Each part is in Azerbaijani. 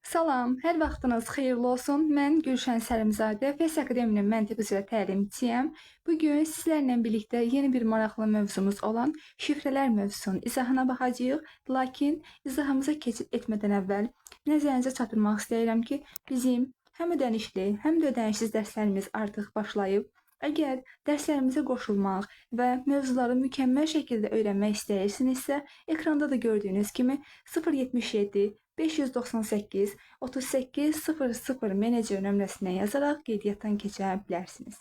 Salam, hər vaxtınız xeyirli olsun. Mən Gülşən Səlimzadə, FES Akademinin məntiq üzrə təlimçiyəm. Bugün sizlərlə birlikdə yeni bir maraqlı mövzumuz olan şifrələr mövzusunun izahına baxacağıq. Lakin izahımıza keçid etmədən əvvəl nəzərinizə çatdırmaq istəyirəm ki, bizim həm ödənişli, həm də ödənişsiz dərslərimiz artıq başlayıb. Əgər dərslərimizə qoşulmaq və mövzuları mükəmməl şəkildə öyrənmək istəyirsinizsə, ekranda da gördüyünüz kimi 077 598 3800 menecer nömrəsinə yazaraq qeydiyyatdan keçə bilərsiniz.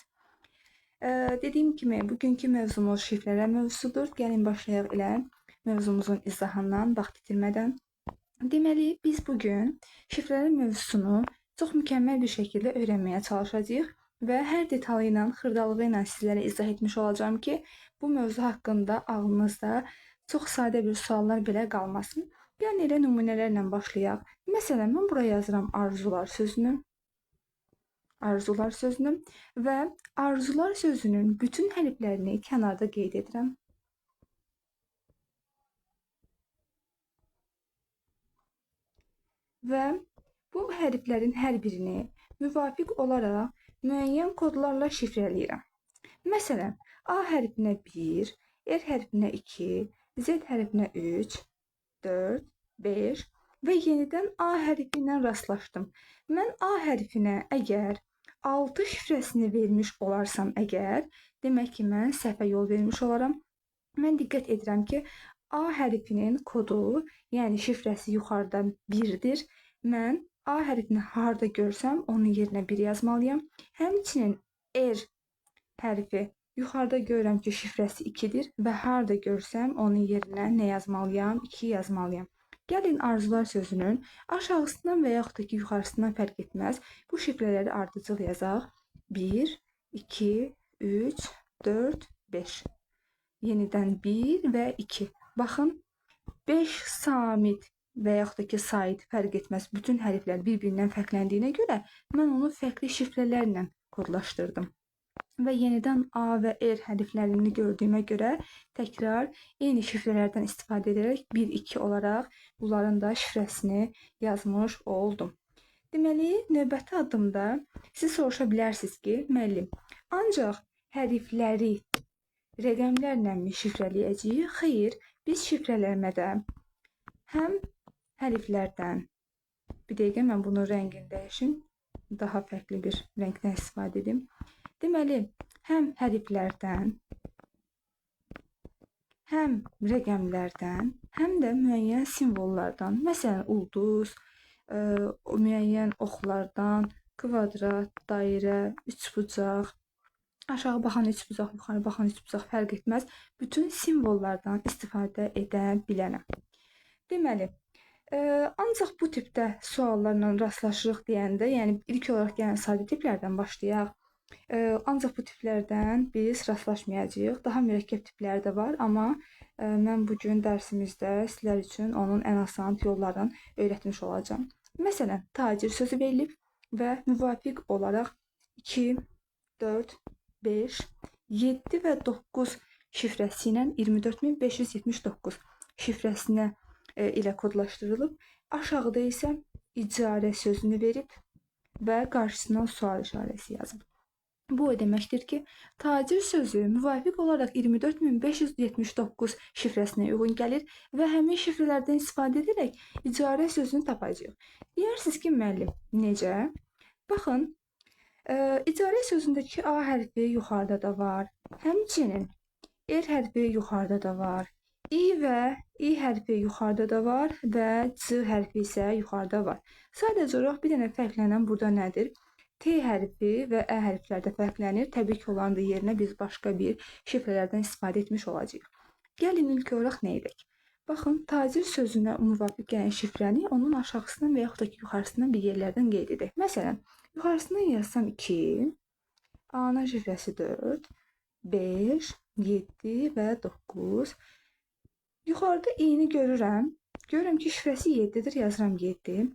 Dediyim kimi, bugünkü mövzumuz şifrələr mövzusudur. Gəlin başlayaq elə mövzumuzun izahından vaxt itirmədən. Deməli, biz bugün şifrələr mövzusunu çox mükəmməl bir şəkildə öyrənməyə çalışacağıq və hər detalı ilə, xırdalığı ilə sizlərə izah etmiş olacağım ki, bu mövzu haqqında ağlınızda çox sadə bir suallar belə qalmasın. Yəni elə nümunələrlə başlayaq. Məsələn, mən buraya yazıram arzular sözünü. Arzular sözünü və arzular sözünün bütün hərflərini kənarda qeyd edirəm. Və bu hərflərin hər birini müvafiq olaraq müəyyən kodlarla şifrələyirəm. Məsələn, A hərfinə 1, R hərfinə 2, Z hərfinə 3, 4, 5 və yenidən A hərfi ilə rastlaşdım. Mən A hərfinə əgər 6 şifrəsini vermiş olarsam əgər, demək ki, mən səhvə yol vermiş olaram. Mən diqqət edirəm ki, A hərfinin kodu, yəni şifrəsi yuxarıda 1-dir. Mən A hərfini harda görsəm, onun yerinə 1 yazmalıyam. Həmçinin R hərfi yuxarıda görürəm ki, şifrəsi 2-dir və harda görsəm, onun yerinə nə yazmalıyam? 2 yazmalıyam. Gəlin arzular sözünün aşağısından və yaxud da ki, yuxarısından fərq etməz. Bu şifrələri ardıcıl yazaq. 1, 2, 3, 4, 5. Yenidən 1 və 2. Baxın, 5 samit və yaxud da ki, sait fərq etməz. Bütün hərflər bir-birindən fərqləndiyinə görə mən onu fərqli şifrələrlə kodlaşdırdım. Və yenidən A və R hərflərini gördüyümə görə təkrar eyni şifrələrdən istifadə edərək 1-2 olaraq bunların da şifrəsini yazmış oldum. Deməli, növbəti addımda siz soruşa bilərsiniz ki, müəllim, ancaq hərfləri rəqəmlərlə mi şifrələyəcəyik? Xeyr, biz şifrələmədə həm hərflərdən, bir dəqiqə mən bunun rəngini dəyişim, daha fərqli bir rəngdən istifadə edim. Deməli, həm hərflərdən, həm rəqəmlərdən, həm də müəyyən simvollardan, məsələn, ulduz, müəyyən oxlardan, kvadrat, dairə, üçbucaq, aşağı baxan üçbucaq, yuxarı baxan üçbucaq fərq etməz, bütün simvollardan istifadə edə bilərəm. Deməli, ancaq bu tipdə suallarla rastlaşırıq deyəndə, yəni ilk olaraq gələn sadə tiplərdən başlayaq. Ancaq bu tiplərdən biz rastlaşmayacağıq. Daha mürəkkəb tipləri də var, amma mən bugün dərsimizdə sizlər üçün onun ən asan yollarını öyrətmiş olacağam. Məsələn, tacir sözü verilib və müvafiq olaraq 2, 4, 5, 7 və 9 şifrəsi ilə 24579 şifrəsinə ilə kodlaşdırılıb. Aşağıda isə icarə sözünü verib və qarşısına sual işarəsi yazıb. Bu o deməkdir ki, tacir sözü müvafiq olaraq 24579 şifrəsinə uyğun gəlir və həmin şifrələrdən istifadə edərək icarə sözünü tapacağıq. Deyirsiniz ki, müəllim, necə? Baxın, icarə sözündəki A hərfi yuxarıda da var, həmçinin R hərfi yuxarıda da var, I və İ hərfi yuxarıda da var və C hərfi isə yuxarıda var. Sadəcə olaraq bir dənə fərqlənən burada nədir? T hərfi və Ə hərflərdə fərqlənir. Təbii ki, onların da yerinə biz başqa bir şifrələrdən istifadə etmiş olacağıq. Gəlin ilk olaraq nə edək? Baxın, tacir sözünə müvafiq gələn şifrəni onun aşağısından və yaxud da ki, yuxarısından bir yerlərdən qeyd edək. Məsələn, yuxarısından yazsam 2, A-nın şifrəsi 4, 5, 7 və 9. Yuxarıda i-ni görürəm. Görürəm ki, şifrəsi 7-dir, yazıram 7.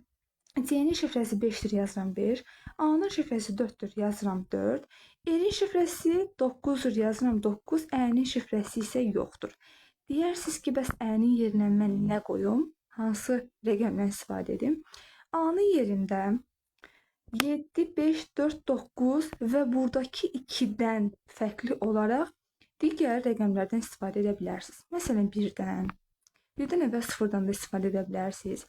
C-nin şifrəsi 5-dir, yazıram 5. A-nın şifrəsi 4-dür, yazıram 4. R-in şifrəsi 9-dur, yazıram 9. Ə-nin şifrəsi isə yoxdur. Deyirsiniz ki, bəs Ə-nin yerinə mən nə qoyum? Hansı rəqəmdən istifadə edim? A-nın yerində 7, 5, 4, 9 və buradakı 2-dən fərqli olaraq digər rəqəmlərdən istifadə edə bilərsiniz. Məsələn, 1-dən əvvəl 0-dan da istifadə edə bilərsiniz.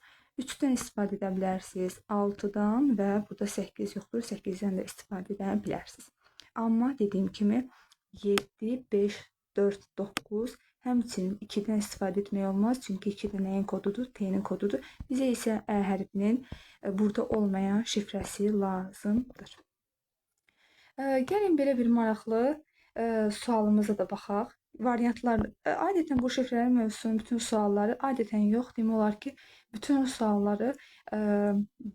3-dən istifadə edə bilərsiniz. 6-dan və burada 8 yoxdur, 8-dən də istifadə edə bilərsiniz. Amma dediyim kimi 7, 5, 4, 9 həmçinin 2-dən istifadə etmək olmaz. Çünki 2-də nəyin kodudur? T-nin kodudur. Bizə isə Ə hərfinin burada olmayan şifrəsi lazımdır. Gəlin belə bir maraqlı sualımıza da baxaq. Variantlar, adətən bu şifrələr mövzusunun bütün sualları, adətən yox, demək olar ki, bütün sualları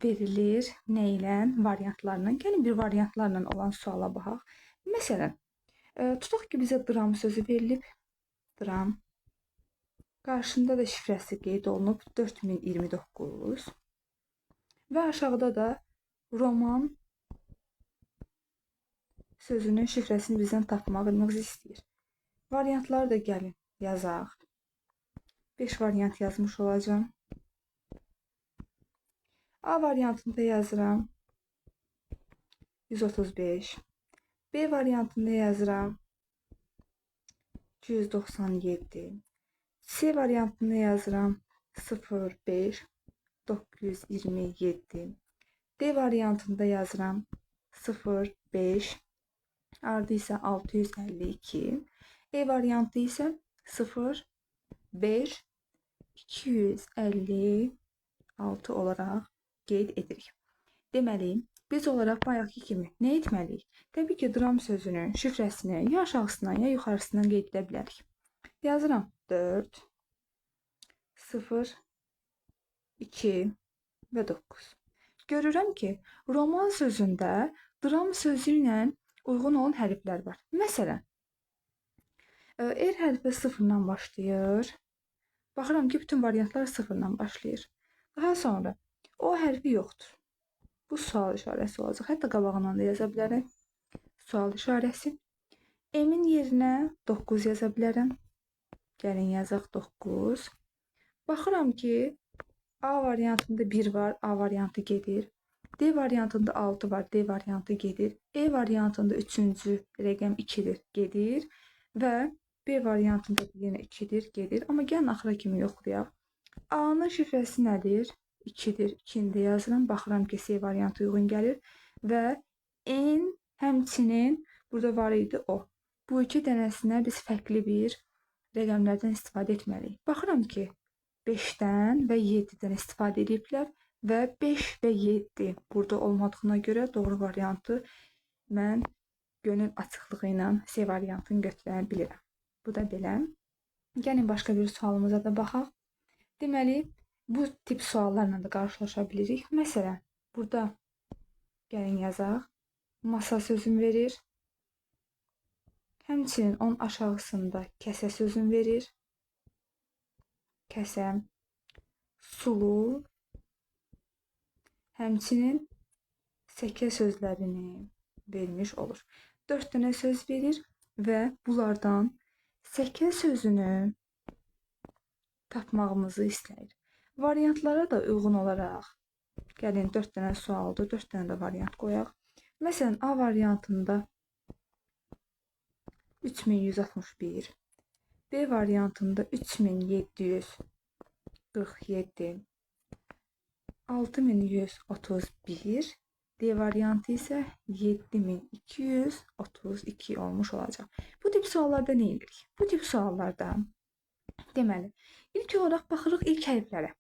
verilir nə ilə? Variantlarla. Gəlin bir variantlarla olan suala baxaq. Məsələn, tutaq ki, bizə dram sözü verilib. Dram. Qarşında da şifrəsi qeyd olunub 4029. Və aşağıda da roman sözünün şifrəsini bizdən tapmağımızı istəyir. Variantları da gəlin yazaq. 5 variant yazmış olacağım. A variantında yazıram 135. B variantında yazıram 297. C variantında yazıram 05 927. D variantında yazıram 05 ardı isə 652. E variantı isə 05 256 olaraq qeyd edirik. Deməli, biz olaraq bayaqki kimi nə etməliyik? Təbii ki, dram sözünün şifrəsini ya aşağısından, ya yuxarısından qeyd edə bilərik. Yazıram 4, 0, 2 və 9. Görürəm ki, roman sözündə dram sözü ilə uyğun olan hərflər var. Məsələn, R hərfi 0-dan başlayır. Baxıram ki, bütün variantlar 0-dan başlayır. Daha sonra O hərfi yoxdur. Bu sual işarəsi olacaq. Hətta qabağından da yaza bilərəm. Sual işarəsi. M-in yerinə 9 yaza bilərəm. Gəlin yazaq 9. Baxıram ki, A variantında 1 var, A variantı gedir. D variantında 6 var, D variantı gedir. E variantında 3-cü rəqəm 2-dir, gedir. Və B variantında yenə 2-dir, gedir. Amma gəlin axıra kimi yoxlayaq. A-nın şifrəsi nədir? 2-dir. 2-ni də yazıram. Baxıram ki, C variantı uyğun gəlir. Və N həmçinin burada var idi o. Bu iki dənəsinə biz fərqli bir rəqəmlərdən istifadə etməliyik. Baxıram ki, 5-dən və 7-dən istifadə ediblər və 5 və 7 burada olmadığına görə doğru variantı mən gönül açıqlığı ilə C variantını götürə bilirəm. Bu da belə. Gəlin başqa bir sualımıza da baxaq. Deməli, bu tip suallarla da qarşılaşa bilirik. Məsələn, burada gəlin yazaq. Masa sözünü verir. Həmçinin onun aşağısında kəsə sözünü verir. Kəsə, sulu, həmçinin səkə sözlərini vermiş olur. 4 dənə söz verir və bunlardan səkə sözünü tapmağımızı istəyir. Variantlara da uyğun olaraq, gəlin 4 dənə sualdır, 4 dənə də variant qoyaq. Məsələn, A variantında 3161, B variantında 3747, 6131, D variantı isə 7232 olmuş olacaq. Bu tip suallarda nə edirik? Bu tip suallarda deməli, ilk olaraq baxırıq ilk hərflərə.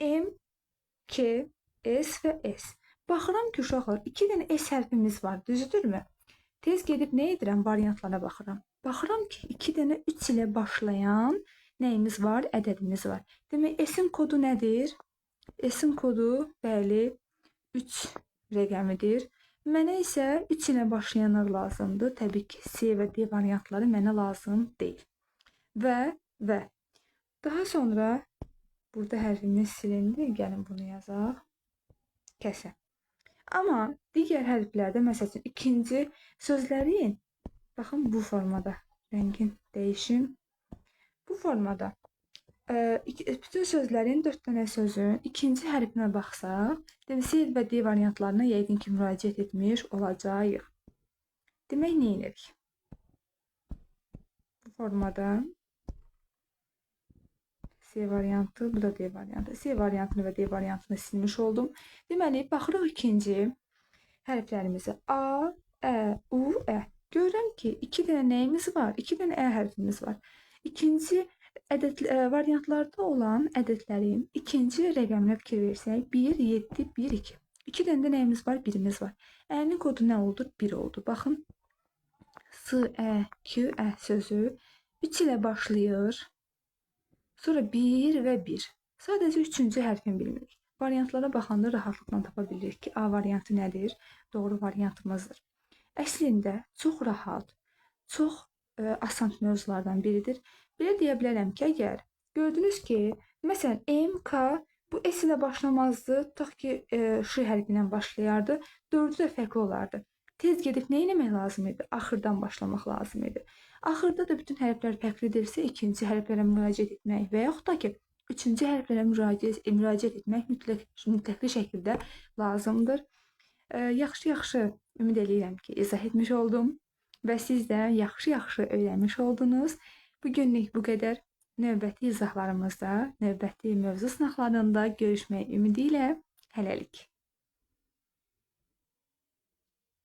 M, K, S və S. Baxıram ki, uşaqlar, 2 dənə S hərfimiz var, düzdürmü? Tez gedib nə edirəm? Variantlara baxıram. Baxıram ki, 2 dənə 3 ilə başlayan nəyimiz var? Ədədimiz var. Demək, S-in kodu nədir? S-in kodu, bəli, 3 rəqəmidir. Mənə isə 3 ilə başlayanlar lazımdır. Təbii ki, C və D variantları mənə lazım deyil. Və daha sonra burada hərfimiz silindi. Gəlin bunu yazaq. Kəsə. Amma digər hərflərdə, məsələn, ikinci sözlərin, baxın bu formada, rəngin dəyişim, bu formada Bütün sözlərin 4 dənə sözün ikinci hərfinə baxsaq, demək C və D variantlarına yəqin ki, müraciət etmiş olacağıq. Demək, nə edirik? Bu formada C variantı, bu da D variantı. C variantını və D variantını silmiş oldum. Deməli, baxırıq ikinci hərflərimizə. A, Ə, U, Ə. Görürəm ki, 2 dənə nəyimiz var? 2 dənə Ə hərfimiz var. İkinci variantlarda olan ədədlərin ikinci rəqəminə fikir versək, 1, 7, 1, 2. 2 dənə də nəyimiz var? Birimiz var. Ənin kodu nə oldu? 1 oldu. Baxın, S, Ə, Q, Ə sözü 3 ilə başlayır. Sonra 1 və 1. Sadəcə 3-cü hərfini bilmirik. Variantlara baxanda rahatlıqla tapa bilirik ki, A variantı nədir? Doğru variantımızdır. Əslində çox rahat, çox asan mövzulardan biridir. Belə deyə bilərəm ki, əgər gördünüz ki, məsələn, M, K bu S ilə başlamazdı, tutaq ki, Ş hərfi ilə başlayardı, 4-ü də fərqli olardı. Tez gedib nə etmək lazım idi? Axırdan başlamaq lazım idi. Axırda da bütün hərflər fərqlidirsə, ikinci hərflərə müraciət etmək və yaxud da ki, üçüncü hərflərə müraciət etmək mütləqli şəkildə lazımdır. Yaxşı-yaxşı ümid edirəm ki, izah etmiş oldum və siz də yaxşı-yaxşı öyrənmiş oldunuz. Bu günlük bu qədər. Növbəti izahlarımızda, növbəti mövzu sınaqlarında görüşmək ümidi ilə hələlik.